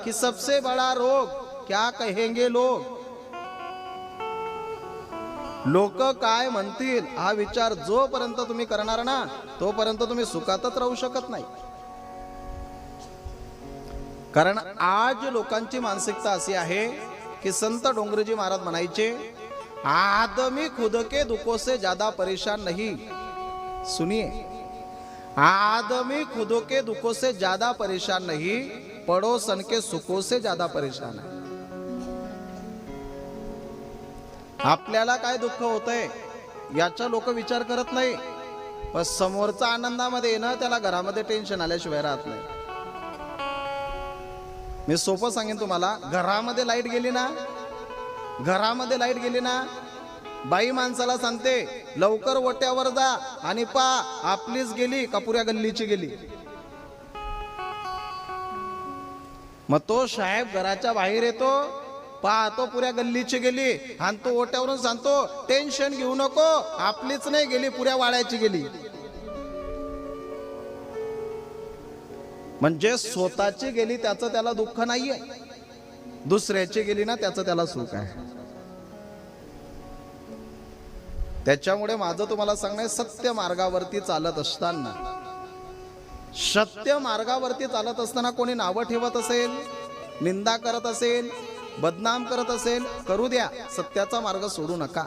कि सबसे बड़ा रोग क्या कहेंगे लोग, लोक काय म्हणतील हा विचार जोपर्यंत तुम्ही करणार ना तोपर्यंत तुम्ही सुखातच राहू शकत नाही. कारण आज लोकांची मानसिकता अशी आहे कि संत डोंगरजी महाराज म्हणायचे, आदमी खुद के दुखों से ज्यादा परेशान नहीं. सुनिए, आदमी खुद के दुखों से ज्यादा परेशान नहीं, पड़ोसन के सुखों से ज्यादा परेशान है. आपल्याला काय दुःख होतंय याचा लोक विचार करत नाही, पण समोरचा आनंदामध्ये येणं त्याला घरामध्ये टेन्शन आल्याशिवाय राहत नाही. मी सोपं सांगेन तुम्हाला, घरामध्ये लाईट गेली ना, घरामध्ये लाईट गेली ना, बाई माणसाला सांगते लवकर ओट्यावर जा आणि पा आपलीच गेली का पुऱ्या गल्लीची गेली. मग तो साहेब घराच्या बाहेर येतो, पाहतो पुऱ्या गल्लीची गेली आणि तो ओट्यावरून सांगतो टेन्शन घेऊ नको, आपलीच नाही गेली पुऱ्या वाड्याची गेली. म्हणजे स्वतःची गेली त्याचं त्याला दुःख नाहीये, दुसऱ्याची गेली ना त्याचं त्याला सुख आहे. त्याच्यामुळे माझं तुम्हाला सांगणं, सत्य मार्गावरती चालत असताना, सत्य मार्गावरती चालत असताना कोणी नावं ठेवत असेल, निंदा करत असेल, बदनाम करत असेल, करू द्या, सत्याचा मार्ग सोडू नका.